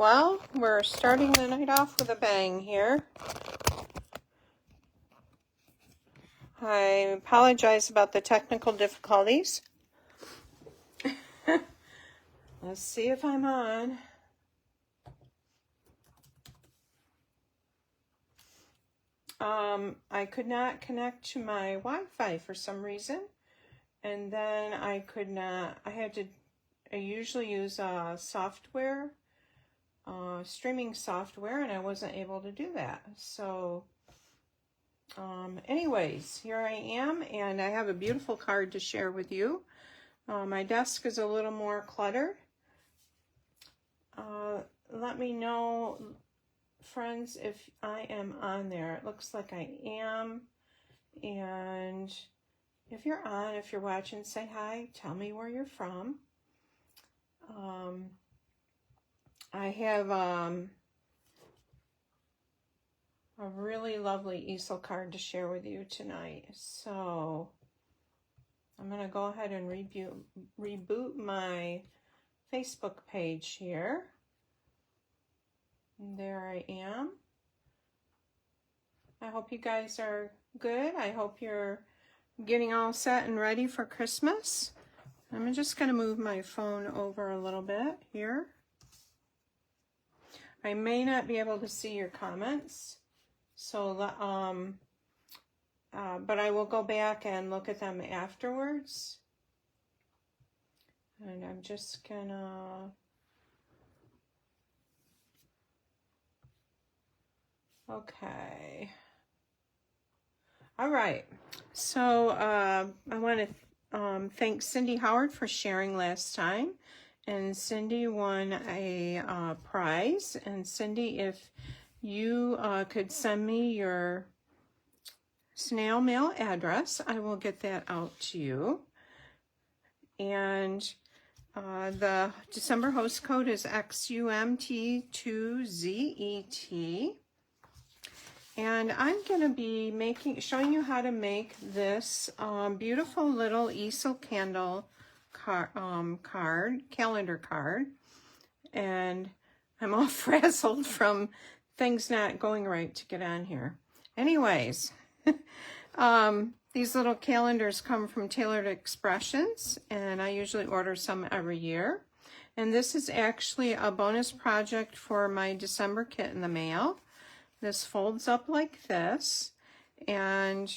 Well, we're starting the night off with a bang here. I apologize about the technical difficulties. Let's see if I'm on. I could not connect to my Wi-Fi for some reason. And then I usually use software, streaming software, and I wasn't able to do that. So anyways, here I am, and I have a beautiful card to share with you. My desk is a little more cluttered. Let me know, friends, if I am on there. It looks like I am. And if you're on, if you're watching, say hi. Tell me where you're from. I have a really lovely easel card to share with you tonight. So I'm going to go ahead and reboot my Facebook page here. And there I am. I hope you guys are good. I hope you're getting all set and ready for Christmas. I'm just going to move my phone over a little bit here. I may not be able to see your comments, so but I will go back and look at them afterwards. And I'm just gonna okay. All right. So I want to thank Cindy Howard for sharing last time. And Cindy won a prize. And Cindy, if you could send me your snail mail address, I will get that out to you. And the December host code is XUMT2ZET. And I'm going to be showing you how to make this beautiful little easel candle calendar card. And I'm all frazzled from things not going right to get on here. Anyways, these little calendars come from Tailored Expressions, and I usually order some every year. And this is actually a bonus project for my December kit in the mail. This folds up like this, and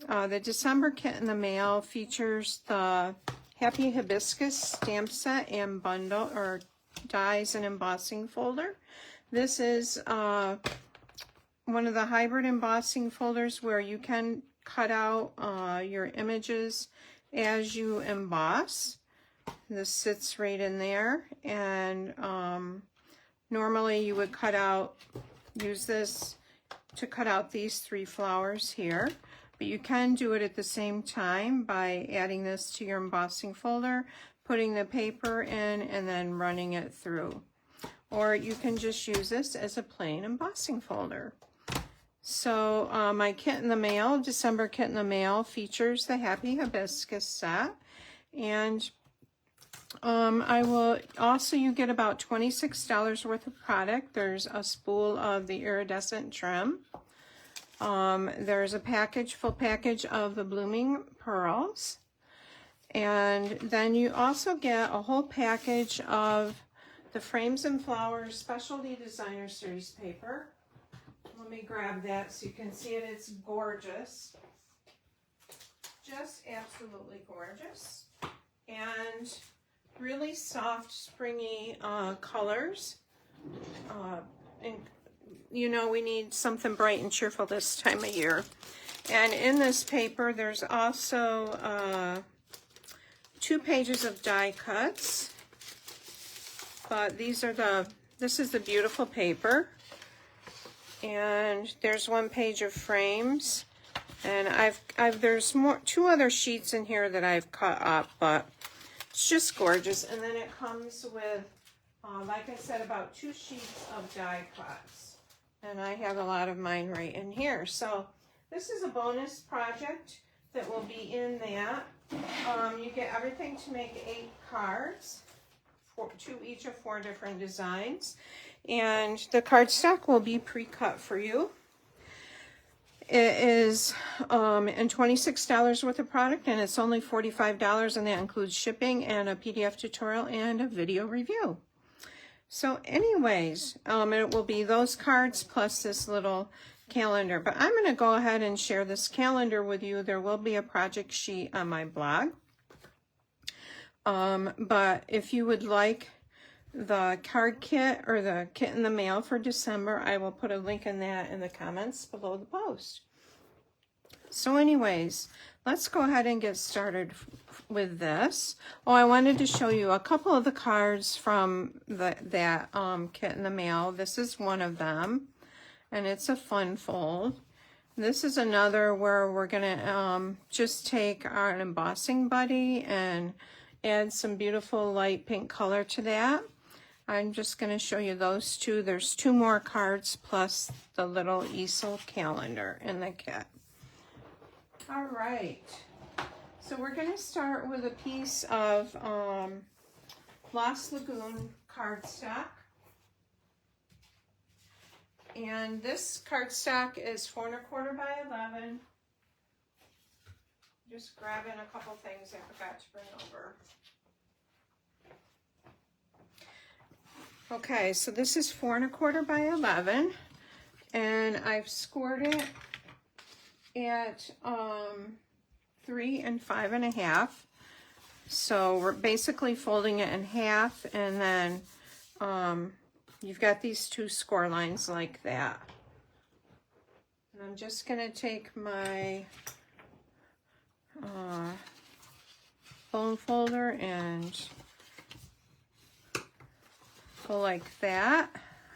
the December kit in the mail features the Happy Hibiscus stamp set and bundle, or dies and embossing folder. This is one of the hybrid embossing folders where you can cut out your images as you emboss. This sits right in there, and normally you would use this to cut out these 3 flowers here, but you can do it at the same time by adding this to your embossing folder, putting the paper in, and then running it through. Or you can just use this as a plain embossing folder. So my kit in the mail, December kit in the mail, features the Happy Hibiscus set, and you get about $26 worth of product. There's a spool of the iridescent trim. There's a full package of the blooming pearls. And then you also get a whole package of the Frames and Flowers Specialty Designer Series paper. Let me grab that so you can see it. It's gorgeous. Just absolutely gorgeous. And really soft, springy colors. And you know, we need something bright and cheerful this time of year. And in this paper, there's also 2 pages of die cuts. But this is the beautiful paper. And there's 1 page of frames. And there's 2 other sheets in here that I've cut up, but it's just gorgeous. And then it comes with, like I said, about 2 sheets of die cuts. And I have a lot of mine right in here. So this is a bonus project that will be in that. You get everything to make 8 cards each of 4 different designs. And the cardstock will be pre-cut for you. It is in $26 worth of product, and it's only $45, and that includes shipping and a PDF tutorial and a video review. So anyways, it will be those cards plus this little calendar. But I'm going to go ahead and share this calendar with you. There will be a project sheet on my blog. But if you would like the card kit or the kit in the mail for December, I will put a link in that in the comments below the post. So anyways, let's go ahead and get started with this. Oh, I wanted to show you a couple of the cards from that kit in the mail. This is one of them, and it's a fun fold. This is another where we're gonna just take our embossing buddy and add some beautiful light pink color to that. I'm just going to show you those 2. There's 2 more cards plus the little Easel calendar in the kit. All right. So we're going to start with a piece of Lost Lagoon cardstock. And this cardstock is 4 1/4 by 11. Just grabbing a couple things I forgot to bring over. Okay, so this is 4 1/4 by 11, and I've scored it at 3 5 1/2. So we're basically folding it in half, and then you've got these 2 score lines like that. And I'm just going to take my bone folder and go like that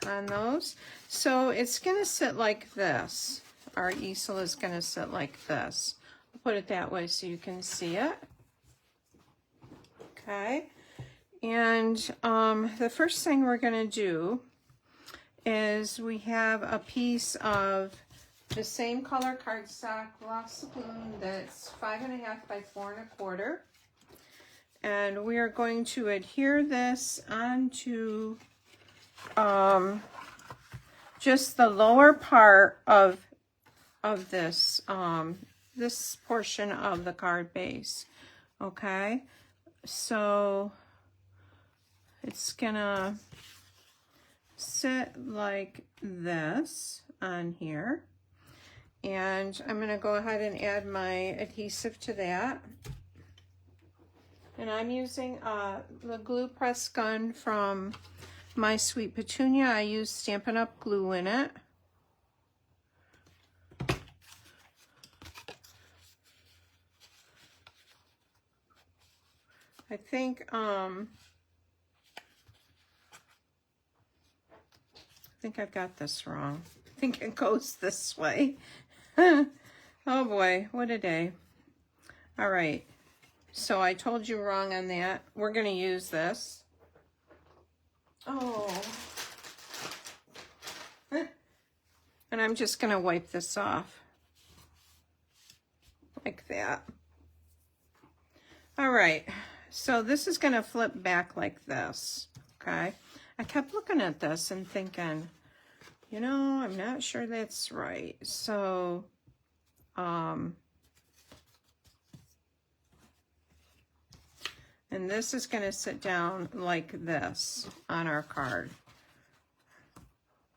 on those. So it's going to sit like this. Our easel is going to sit like this. I'll put it that way so you can see it. Okay. And the first thing we're going to do is we have a piece of the same color cardstock, Lost Lagoon, that's 5 1/2 by 4 1/4. And we are going to adhere this onto just the lower part of this this portion of the card base. Okay, so it's gonna sit like this on here, and I'm gonna go ahead and add my adhesive to that. And I'm using the glue press gun from My Sweet Petunia. I use Stampin' Up! Glue in it. I think I've got this wrong. I think it goes this way. Oh boy, what a day. All right. So I told you wrong on that. We're going to use this. Oh. And I'm just going to wipe this off. Like that. All right. So this is going to flip back like this. Okay. I kept looking at this and thinking, you know, I'm not sure that's right. So, and this is going to sit down like this on our card.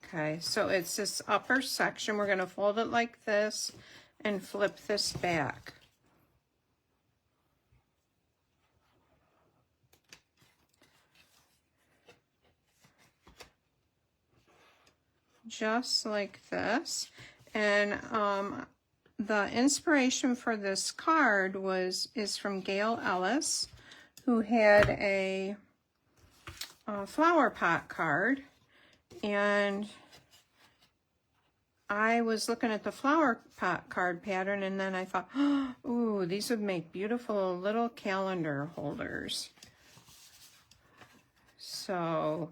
Okay, so it's this upper section. We're going to fold it like this and flip this back. Just like this. And the inspiration for this card is from Gail Ellis, who had a flower pot card, and I was looking at the flower pot card pattern, and then I thought, ooh, these would make beautiful little calendar holders. So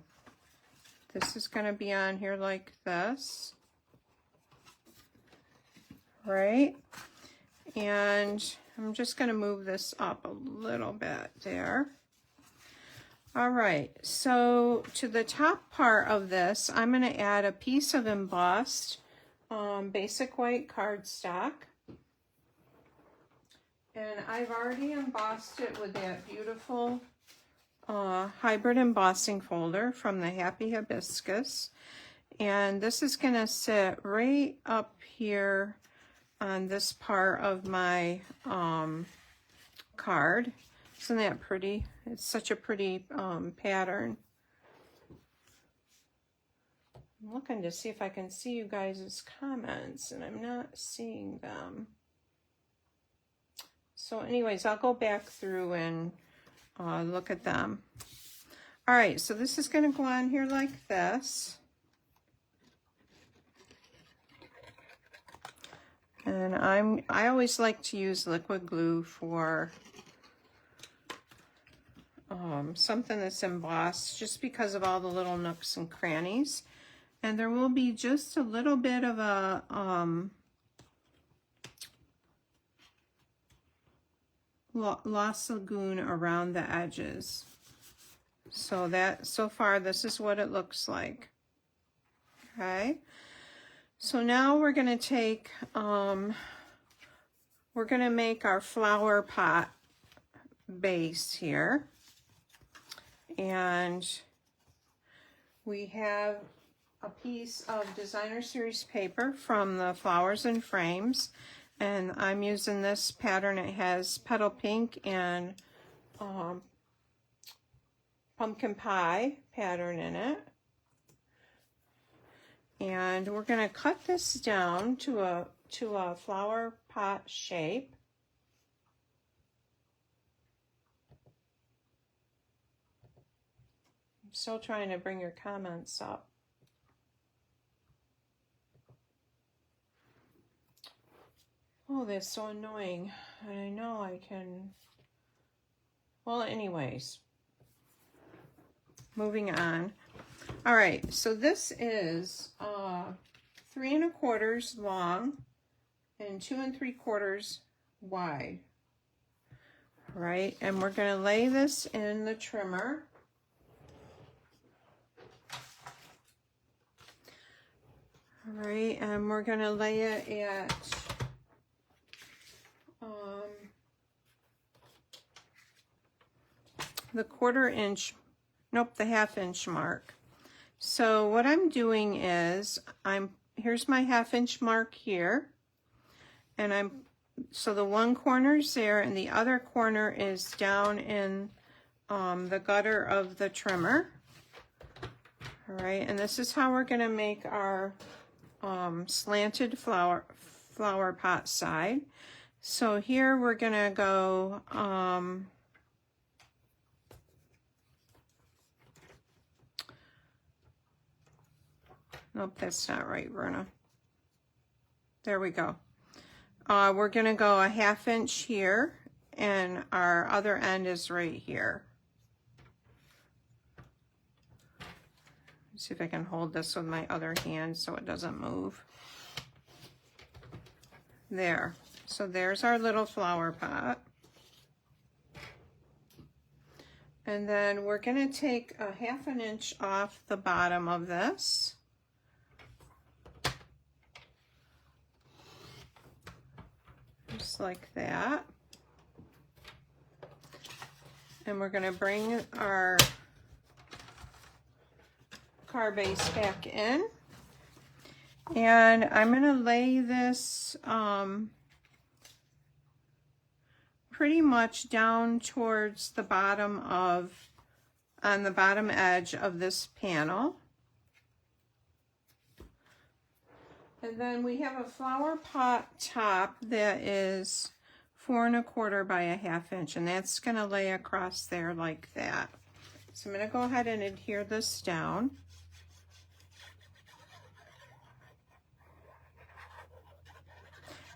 this is going to be on here like this, right? And I'm just going to move this up a little bit there. All right, so to the top part of this, I'm going to add a piece of embossed basic white cardstock. And I've already embossed it with that beautiful hybrid embossing folder from the Happy Hibiscus. And this is going to sit right up here on this part of my card. Isn't that pretty? It's such a pretty pattern. I'm looking to see if I can see you guys' comments, and I'm not seeing them. So anyways, I'll go back through and look at them. All right, so this is going to go on here like this. And I always like to use liquid glue for something that's embossed, just because of all the little nooks and crannies. And there will be just a little bit of a Lost Lagoon around the edges. So far this is what it looks like. Okay, so now we're going to take we're going to make our flower pot base here, and we have a piece of designer series paper from the Flowers and Frames. And I'm using this pattern. It has petal pink and pumpkin pie pattern in it. And we're going to cut this down to a flower pot shape. I'm still trying to bring your comments up. Oh, that's so annoying. I know I can... Well, anyways. Moving on. All right, so this is 3 1/4 long and 2 3/4 wide. All right, and we're going to lay this in the trimmer. All right, and we're going to lay it at the 1/4 inch, nope, the 1/2 inch mark. So what I'm doing is here's my 1/2 inch mark here, and so the one corner's there and the other corner is down in the gutter of the trimmer. All right, and this is how we're going to make our slanted flower pot side. So here we're going to go nope, that's not right, Verna. There we go. We're going to go a 1/2 inch here, and our other end is right here. Let's see if I can hold this with my other hand so it doesn't move. There. So there's our little flower pot. And then we're going to take a 1/2 inch off the bottom of this. Just like that. And we're going to bring our card base back in. And I'm going to lay this pretty much down towards the bottom on the bottom edge of this panel. And then we have a flower pot top that is 4 1/4 by a 1/2 inch, and that's going to lay across there like that. So I'm going to go ahead and adhere this down.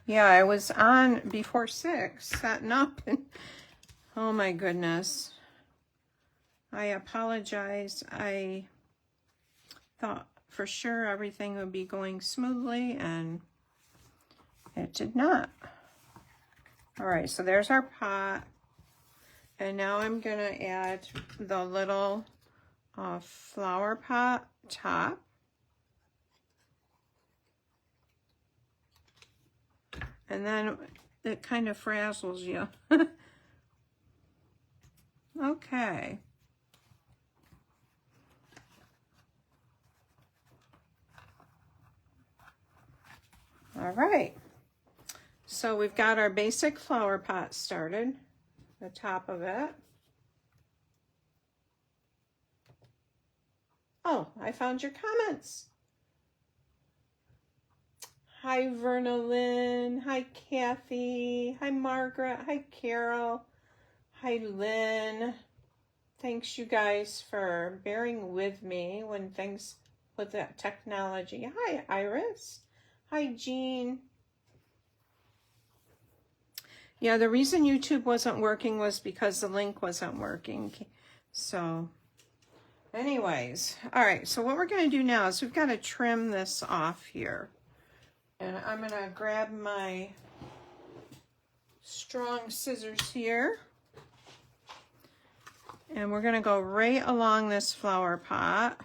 Yeah, I was on before 6, setting up, and oh my goodness. I apologize. I thought for sure everything would be going smoothly, and it did not. All right, so there's our pot. And now I'm gonna add the little flower pot top. And then it kind of frazzles you. Okay. All right. So we've got our basic flower pot started, the top of it. Oh, I found your comments. Hi, Verna Lynn. Hi, Kathy. Hi, Margaret. Hi, Carol. Hi, Lynn. Thanks, you guys, for bearing with me when things with that technology. Hi, Iris. Hi, Jean. Yeah, the reason YouTube wasn't working was because the link wasn't working. So, anyways, all right. So what we're going to do now is we've got to trim this off here. And I'm going to grab my strong scissors here. And we're going to go right along this flower pot.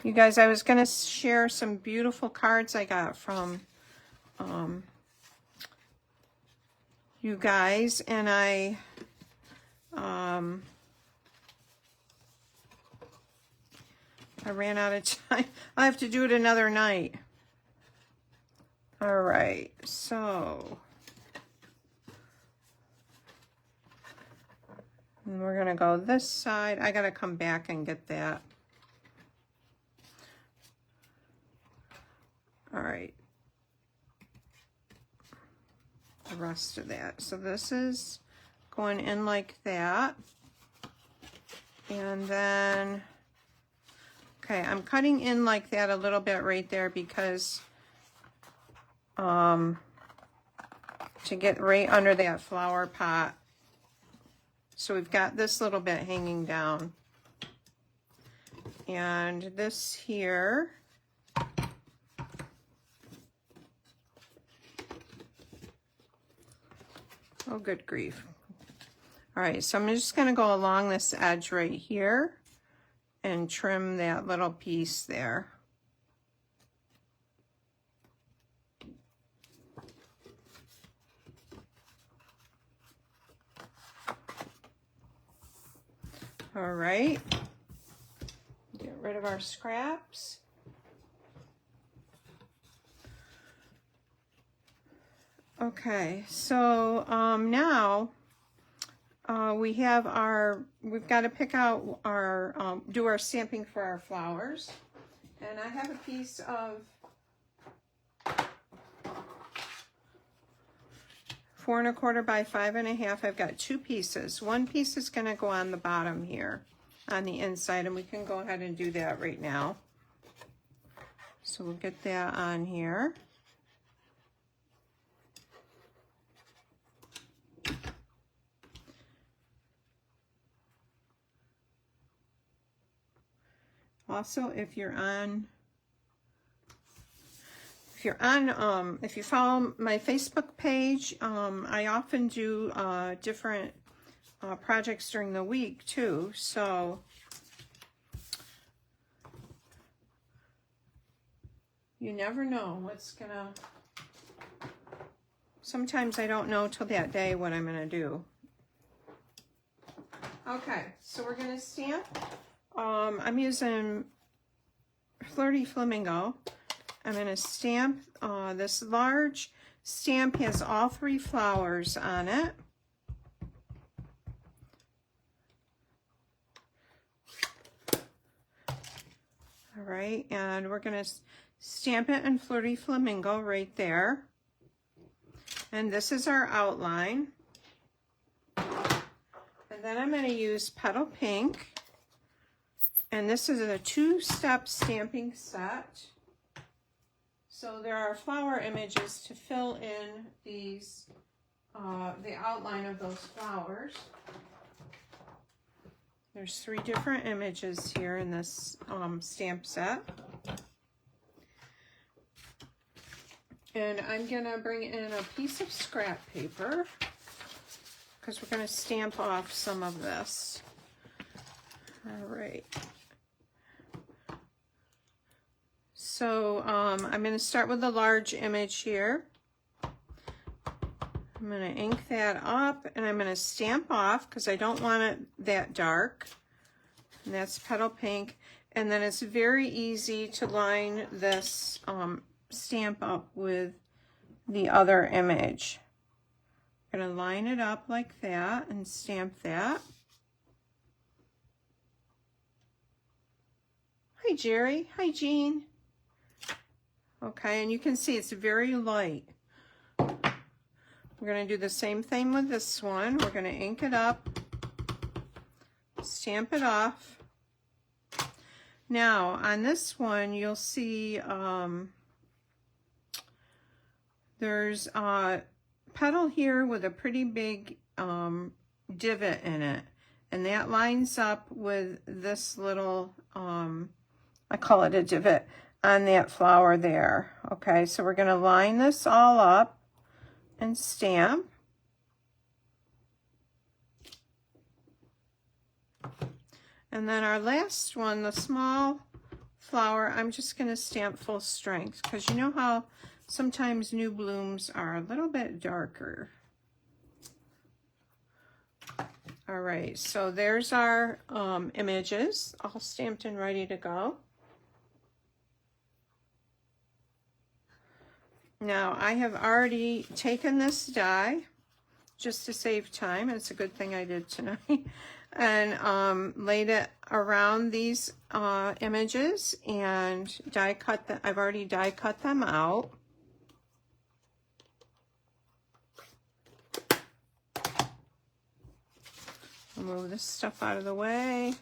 You guys, I was going to share some beautiful cards I got from you guys, and I ran out of time. I have to do it another night. All right, so and we're gonna go this side. I gotta come back and get that. All right, the rest of that. So this is going in like that, and then okay, I'm cutting in like that a little bit right there because to get right under that flower pot. So we've got this little bit hanging down. And this here, oh good grief. All right, so I'm just gonna go along this edge right here and trim that little piece there. All right, get rid of our scraps. Okay, so now we've got to pick out our, do our stamping for our flowers. And I have a piece of 4 1/4 by 5 1/2. I've got 2 pieces. One piece is going to go on the bottom here on the inside, and we can go ahead and do that right now. So we'll get that on here. Also, if you follow my Facebook page, I often do different projects during the week too. So you never know what's gonna, sometimes I don't know till that day what I'm gonna do. Okay, so we're gonna stamp. I'm using Flirty Flamingo. I'm going to stamp. This large stamp has all 3 flowers on it. All right, and we're going to stamp it in Flirty Flamingo right there. And this is our outline. And then I'm going to use Petal Pink. And this is a 2-step stamping set. So there are flower images to fill in these, the outline of those flowers. There's 3 different images here in this stamp set. And I'm gonna bring in a piece of scrap paper. because we're going to stamp off some of this. All right. So I'm going to start with the large image here. I'm going to ink that up, and I'm going to stamp off because I don't want it that dark. And that's Petal Pink. And then it's very easy to line this stamp up with the other image. I'm going to line it up like that and stamp that. Hi, Jerry. Hi, Jean. Okay, and you can see it's very light. We're going to do the same thing with this one. We're going to ink it up, stamp it off. Now, on this one, you'll see there's a petal here with a pretty big divot in it. And that lines up with this little, I call it a divot, on that flower there. Okay, so we're going to line this all up and stamp. And then our last one, the small flower, I'm just going to stamp full strength because you know how sometimes new blooms are a little bit darker. All right, so there's our images all stamped and ready to go. Now, I have already taken this die just to save time. It's a good thing I did tonight. And laid it around these images and die cut them. I've already die cut them out. I'll move this stuff out of the way.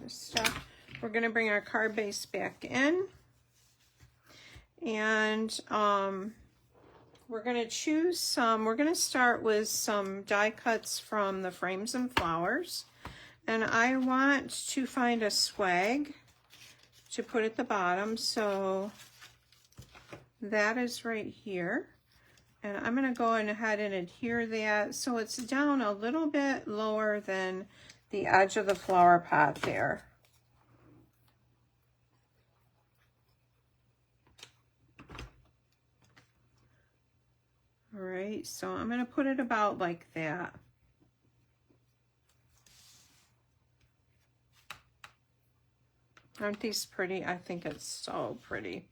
This stuff. We're going to bring our card base back in. And we're going to choose some, we're going to start with some die cuts from the Frames and Flowers. And I want to find a swag to put at the bottom. So that is right here. And I'm going to go ahead and adhere that so it's down a little bit lower than the edge of the flower pot there. All right, so I'm going to put it about like that. Aren't these pretty? I think it's so pretty.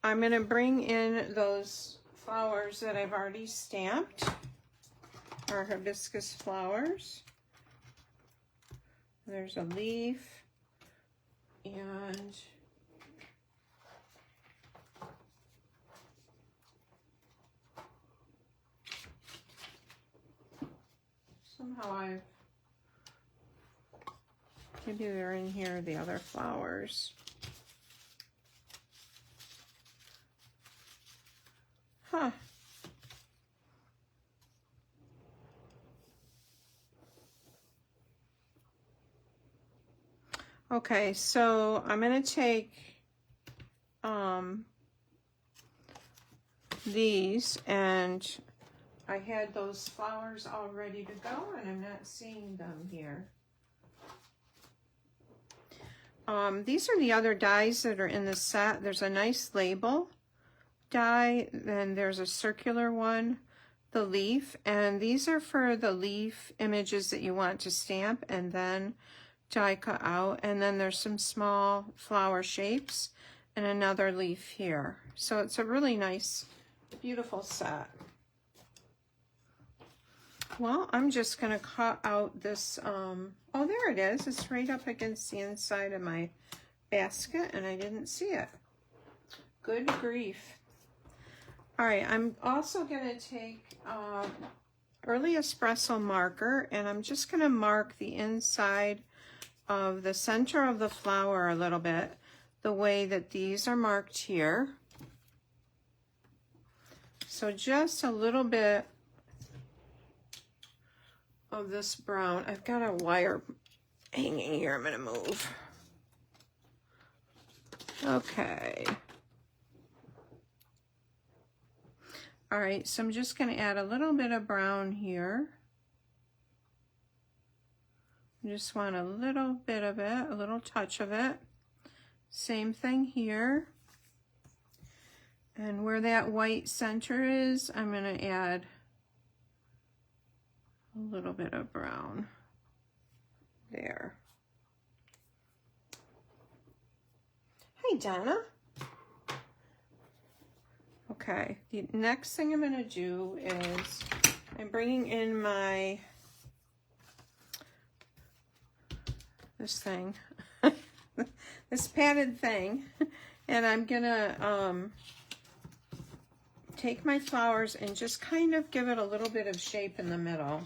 I'm going to bring in those flowers that I've already stamped, our hibiscus flowers. There's a leaf and somehow maybe they're in here, the other flowers. Huh. Okay, so I'm going to take these, and I had those flowers all ready to go, and I'm not seeing them here. These are the other dies that are in the set. There's a nice label die, then there's a circular one, the leaf, and these are for the leaf images that you want to stamp and then die cut out. And then there's some small flower shapes and another leaf here. So it's a really nice, beautiful set. Well, I'm just going to cut out this, oh, there it is. It's right up against the inside of my basket, and I didn't see it. Good grief. All right, I'm also going to take Early Espresso marker, and I'm just going to mark the inside of the center of the flower a little bit, the way that these are marked here. So just a little bit of this brown. I've got a wire hanging here I'm going to move. Okay. All right, so I'm just going to add a little bit of brown here. I just want a little bit of it, a little touch of it. Same thing here. And where that white center is, I'm going to add a little bit of brown there. Hi, Donna. Okay, the next thing I'm going to do is I'm bringing in my, this thing, this padded thing, and I'm going to take my flowers and just kind of give it a little bit of shape in the middle.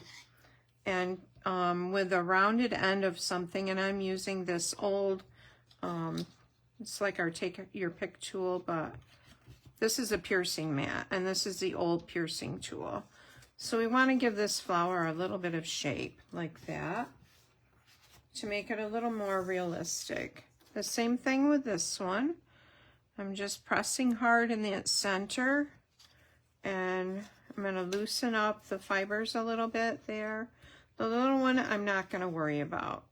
And with a rounded end of something, and I'm using this old, it's like our take your pick tool, but this is a piercing mat, and this is the old piercing tool. So we want to give this flower a little bit of shape like that to make it a little more realistic. The same thing with this one. I'm just pressing hard in that center, and I'm going to loosen up the fibers a little bit there. The little one I'm not going to worry about.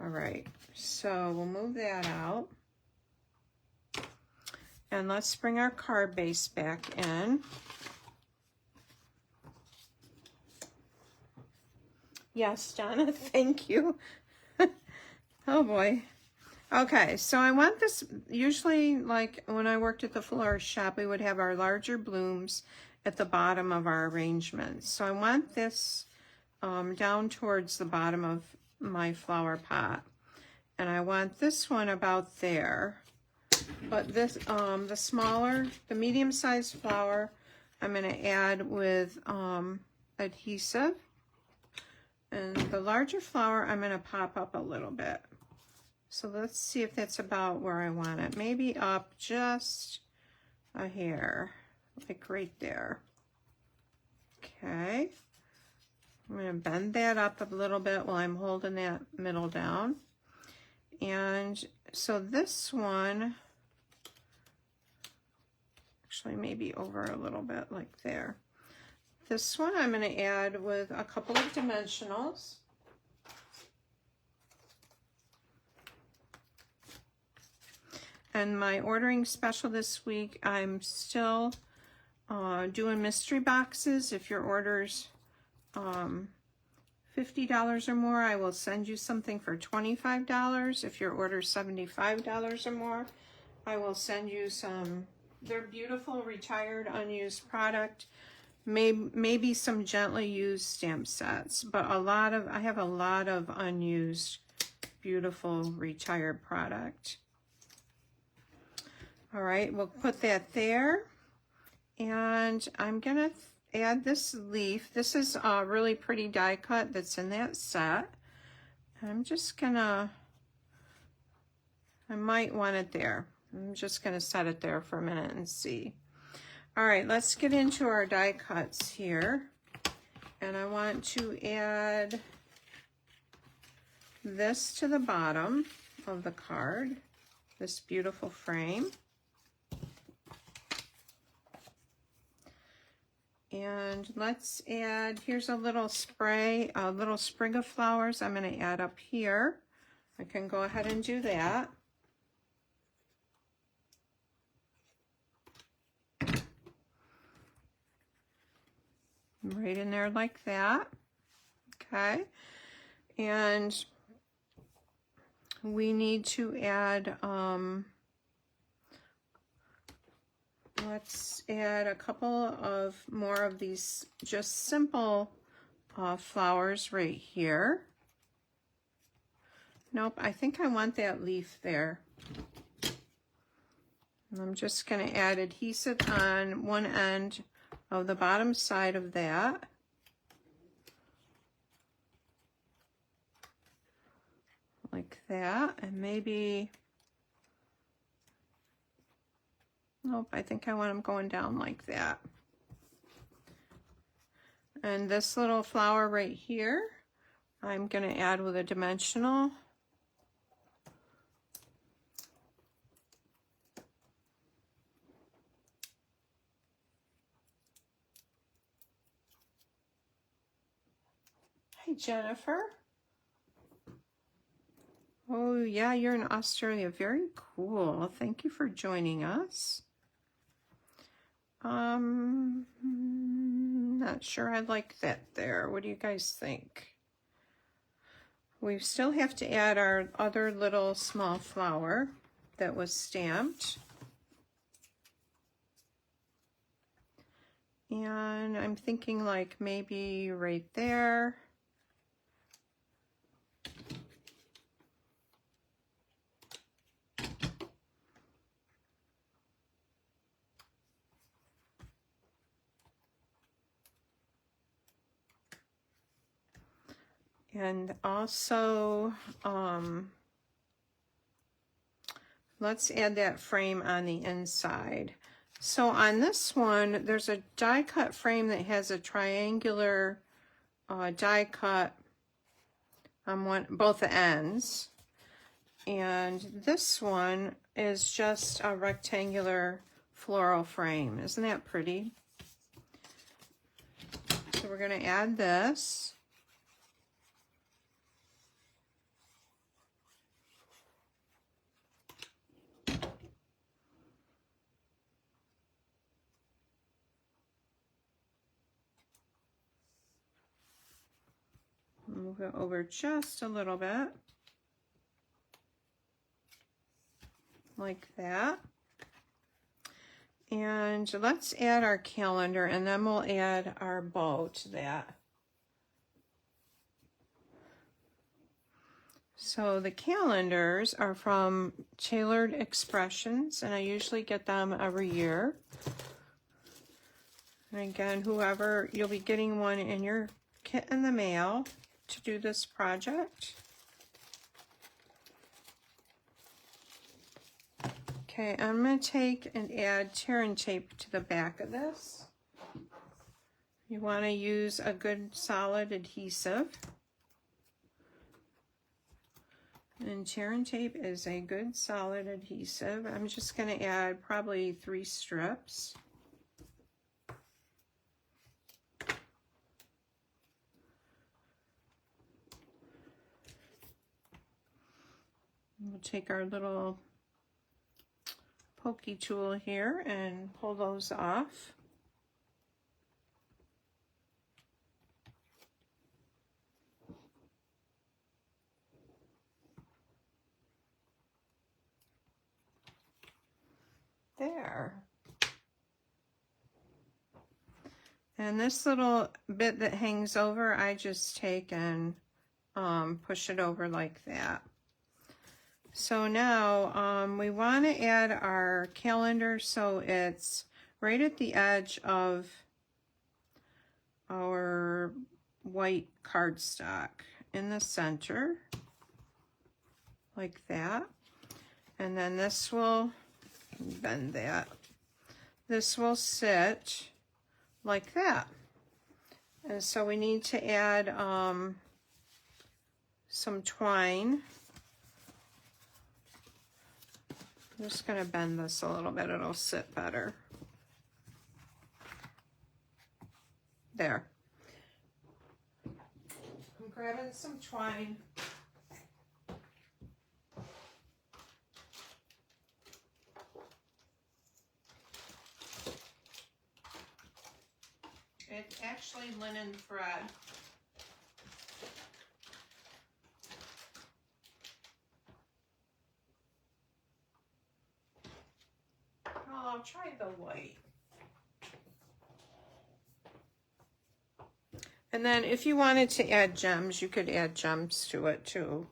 All right, so we'll move that out. And let's bring our card base back in. Yes, Donna, thank you. Oh boy. Okay, so I want this, usually like when I worked at the florist shop, we would have our larger blooms at the bottom of our arrangements. So I want this down towards the bottom of my flower pot. And I want this one about there. But this, the smaller, the medium-sized flower, I'm going to add with adhesive. And the larger flower, I'm going to pop up a little bit. So let's see if that's about where I want it. Maybe up just a hair, like right there. Okay. I'm going to bend that up a little bit while I'm holding that middle down. And so this one, actually maybe over a little bit like there. This one I'm going to add with a couple of dimensionals. And my ordering special this week, I'm still doing mystery boxes. If your order's $50 or more, I will send you something for $25. If your order's $75 or more, I will send you some. They're beautiful, retired, unused product. Maybe some gently used stamp sets, but I have a lot of unused, beautiful, retired product. All right, we'll put that there. And I'm gonna add this leaf. This is a really pretty die cut that's in that set. I'm just gonna, I might want it there. I'm just gonna set it there for a minute and see. All right, let's get into our die cuts here. And I want to add this to the bottom of the card, this beautiful frame. And let's add, here's a little spray, a little sprig of flowers I'm going to add up here. I can go ahead and do that. Right in there like that. Okay. And we need to add, let's add a couple of more of these just simple flowers right here. Nope, I think I want that leaf there. And I'm just going to add adhesive on one end of the bottom side of that. Like that, and maybe, nope, I think I want them going down like that. And this little flower right here, I'm going to add with a dimensional. Hi, Jennifer. Oh, yeah, you're in Australia. Very cool. Thank you for joining us. Not sure I like that there. What do you guys think? We still have to add our other little small flower that was stamped. And I'm thinking like maybe right there. And also, let's add that frame on the inside. So on this one, there's a die cut frame that has a triangular die cut on both the ends. And this one is just a rectangular floral frame. Isn't that pretty? So we're going to add this. Move it over just a little bit, like that. And let's add our calendar, and then we'll add our bow to that. So the calendars are from Tailored Expressions, and I usually get them every year. And again, whoever, you'll be getting one in your kit in the mail to do this project. Okay, I'm going to take and add tear and tape to the back of this. You want to use a good solid adhesive. And tear and tape is a good solid adhesive. I'm just going to add probably 3 strips. We'll take our little pokey tool here and pull those off. There. And this little bit that hangs over, I just take and push it over like that. So now we want to add our calendar so it's right at the edge of our white cardstock in the center, like that. And then this will bend that. This will sit like that. And so we need to add some twine. I'm just going to bend this a little bit, it'll sit better. There. I'm grabbing some twine. It's actually linen thread. I'll try the white. And then if you wanted to add gems, you could add gems to it too.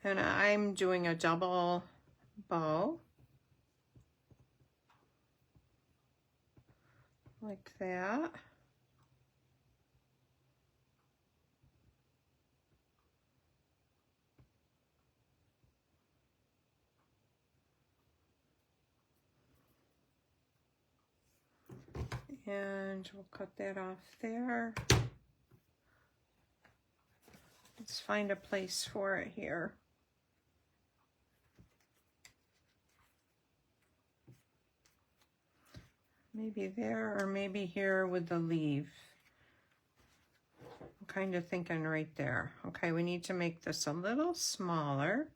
And I'm doing a double bow. Like that. And we'll cut that off there. Let's find a place for it here. Maybe there or maybe here with the leaf. I'm kind of thinking right there. Okay, we need to make this a little smaller.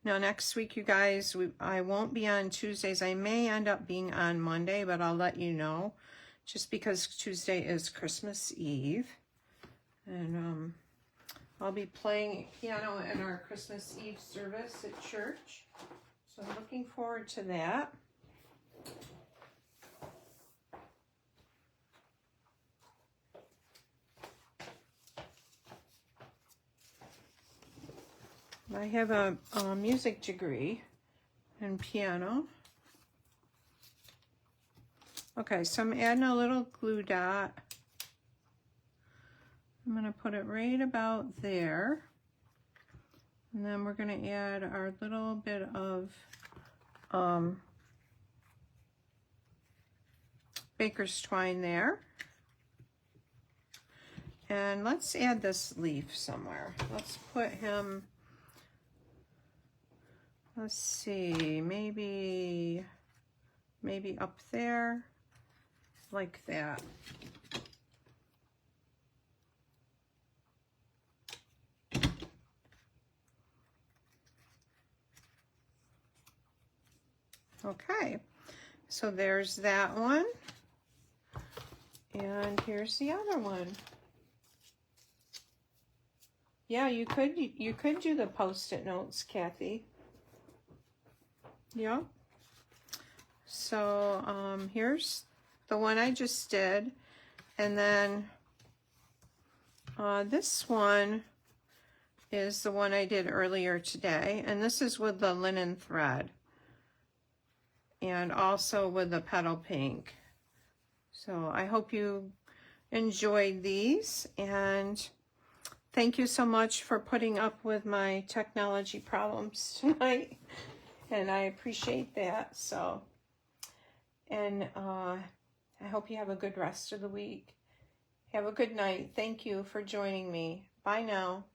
Now next week, you guys, I won't be on Tuesdays. I may end up being on Monday, but I'll let you know. Just because Tuesday is Christmas Eve. And I'll be playing piano in our Christmas Eve service at church. So I'm looking forward to that. I have a music degree in piano. Okay, so I'm adding a little glue dot. I'm going to put it right about there. And then we're going to add our little bit of baker's twine there. And let's add this leaf somewhere. Let's put him, let's see, maybe up there, like that. Okay, so there's that one. And here's the other one. Yeah, you could do the Post-it notes, Kathy. Yeah. So here's the one I just did. And then this one is the one I did earlier today. And this is with the linen thread. And also with the petal pink. So I hope you enjoyed these, and thank you so much for putting up with my technology problems tonight, and I appreciate that. So, and I hope you have a good rest of the week. Have a good night. Thank you for joining me. Bye now.